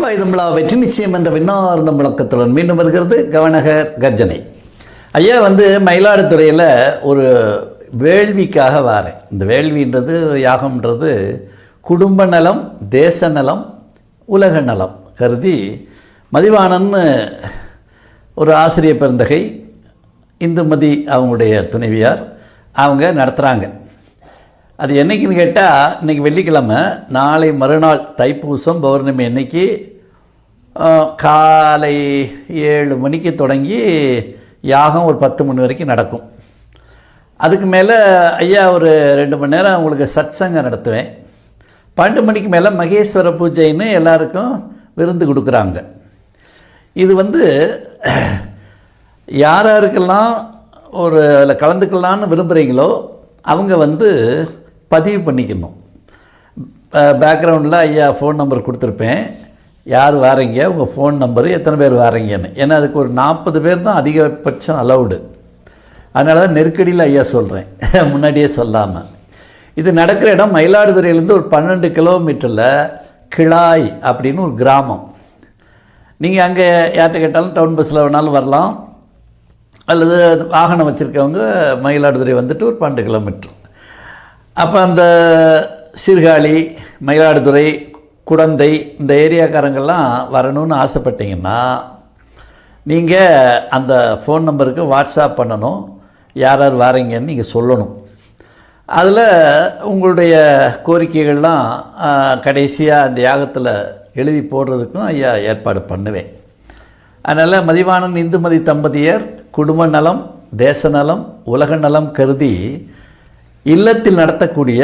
வாய்தமிழா வெற்றி நிச்சயம் என்ற விண்ணார்ந்த முழக்கத்துடன் மீண்டும் வருகிறது கவனகர் கர்ஜனை. ஐயா மயிலாடுதுறையில் ஒரு வேள்விக்காக வாரேன். இந்த வேள்வின்றது யாகம்ன்றது குடும்ப நலம், தேச நலம், உலக நலம் கருதி மதிவாணன்னு ஒரு ஆசிரியர் பெருந்தகை இந்துமதி அவங்களுடைய துணைவியார் அவங்க நடத்துகிறாங்க. அது என்றைக்குன்னு கேட்டால் இன்றைக்கி வெள்ளிக்கிழமை, நாளை மறுநாள் தைப்பூசம் பௌர்ணமி அன்னைக்கு காலை 7 மணிக்கு தொடங்கி யாகம் ஒரு 10 மணி வரைக்கும் நடக்கும். அதுக்கு மேலே ஐயா ஒரு 2 மணி நேரம் அவங்களுக்கு சத்சங்கம் நடத்துவேன். 12 மணிக்கு மேலே மகேஸ்வர பூஜைன்னு எல்லாருக்கும் விருந்து கொடுக்குறாங்க. இது யாராருக்கெல்லாம் ஒரு அதில் கலந்துக்கலான்னு விரும்புகிறீங்களோ அவங்க பதிவு பண்ணிக்கணும். பேக்ரவுண்டில் ஐயா ஃபோன் நம்பர் கொடுத்துருப்பேன். யார் வாரீங்க, உங்கள் ஃபோன் நம்பரு, எத்தனை பேர் வாரீங்கன்னு. ஏன்னா அதுக்கு ஒரு 40 பேர் தான் அதிகபட்சம் அலௌடு. அதனால தான் நெருக்கடியில் ஐயா சொல்கிறேன், முன்னாடியே சொல்லாமல். இது நடக்கிற இடம் மயிலாடுதுறையிலேருந்து ஒரு 12 கிலோமீட்டரில் கிளாய் அப்படின்னு ஒரு கிராமம். நீங்கள் அங்கே யார்கிட்ட கேட்டாலும் டவுன் பஸ்ஸில் வேணாலும் வரலாம், அல்லது வாகனம் வச்சுருக்கவங்க மயிலாடுதுறை ஒரு 12 கிலோமீட்டர். அப்போ அந்த சீர்காழி, மயிலாடுதுறை, குடந்தை இந்த ஏரியாக்காரங்கள்லாம் வரணும்னு ஆசைப்பட்டீங்கன்னா நீங்கள் அந்த ஃபோன் நம்பருக்கு வாட்ஸ்அப் பண்ணணும். யார் யார் வாரீங்கன்னு நீங்கள் சொல்லணும். அதில் உங்களுடைய கோரிக்கைகள்லாம் கடைசியாக அந்த யாகத்தில் எழுதி போடுறதுக்கும் ஐயா ஏற்பாடு பண்ணுவேன். அதனால் மதிவாணன் இந்துமதி தம்பதியர் குடும்ப நலம், தேச நலம், உலக நலம் கருதி இல்லத்தில் நடத்தக்கூடிய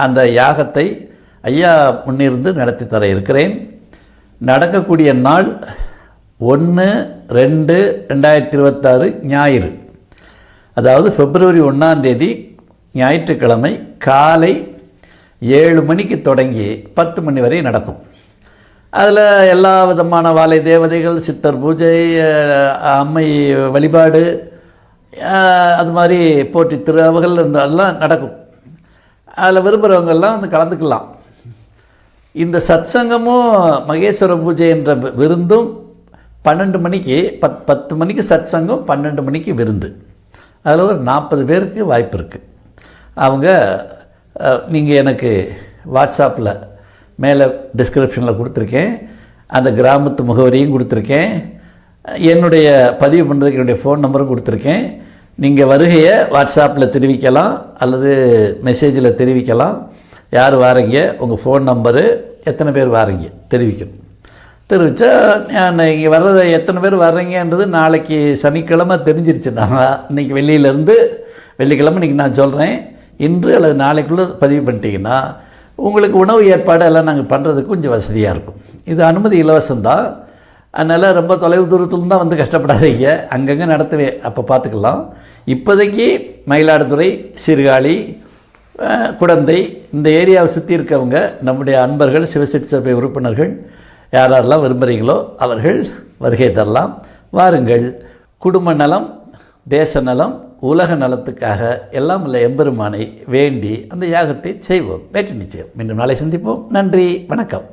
அந்த யாகத்தை ஐயா முன்னிருந்து நடத்தி தர இருக்கிறேன். நடக்கக்கூடிய நாள் 1/2/2026 ஞாயிறு, அதாவது பிப்ரவரி 1ஆம் தேதி ஞாயிற்றுக்கிழமை காலை 7 மணிக்கு தொடங்கி 10 மணி வரை நடக்கும். அதில் எல்லா விதமான வாழை தேவதைகள், சித்தர் பூஜை, அம்மை வழிபாடு, அது மாதிரி போற்றி திருவுகள் எல்லாம் நடக்கும். அதில் விரும்புகிறவங்கெல்லாம் கலந்துக்கலாம். இந்த சத்சங்கமும் மகேஸ்வர பூஜை என்ற விருந்தும் 12 மணிக்கு 10 மணிக்கு சத்சங்கம், 12 மணிக்கு விருந்து. அதில் ஒரு 40 பேருக்கு வாய்ப்பு இருக்குது. அவங்க நீங்கள் எனக்கு வாட்ஸ்அப்பில் மேலே டிஸ்கிரிப்ஷனில் கொடுத்துருக்கேன், அந்த கிராமத்து முகவரியும் கொடுத்துருக்கேன், என்னுடைய பதிவு பண்ணுறதுக்கு என்னுடைய ஃபோன் நம்பரும் கொடுத்துருக்கேன். நீங்கள் வருகையை வாட்ஸ்அப்பில் தெரிவிக்கலாம் அல்லது மெசேஜில் தெரிவிக்கலாம். யார் வாரீங்க, உங்கள் ஃபோன் நம்பரு, எத்தனை பேர் வாரீங்க தெரிவிக்கணும். தெரிவித்தா இங்கே வர்றதை எத்தனை பேர் வர்றீங்கன்றது நாளைக்கு சனிக்கிழமை தெரிஞ்சிருச்சுன்னா, இன்றைக்கி வெள்ளிக்கிழமை இன்றைக்கி நான் சொல்கிறேன், இன்று அல்லது நாளைக்குள்ளே பதிவு பண்ணிட்டீங்கன்னா உங்களுக்கு உணவு ஏற்பாடு எல்லாம் நாங்கள் பண்ணுறதுக்கு கொஞ்சம் வசதியாக இருக்கும். இது அனுமதி இலவசம்தான். அதனால் ரொம்ப தொலைவு தூரத்தில் தான் கஷ்டப்படாதீங்க, அங்கங்கே நடத்துவேன், அப்போ பார்த்துக்கலாம். இப்போதைக்கு மயிலாடுதுறை, சீர்காழி, குடந்தை இந்த ஏரியாவை சுற்றி இருக்கவங்க நம்முடைய அன்பர்கள், சிவசக்தி சபை உறுப்பினர்கள் யாரெல்லாம் விரும்புகிறீங்களோ அவர்கள் வருகை தரலாம். வாருங்கள். குடும்ப நலம், தேச நலம், உலக நலத்துக்காக எல்லாம் உள்ள எம்பெருமானை வேண்டி அந்த யாகத்தை செய்வோம். வெற்றி நிச்சயம். மீண்டும் நாளை சந்திப்போம். நன்றி, வணக்கம்.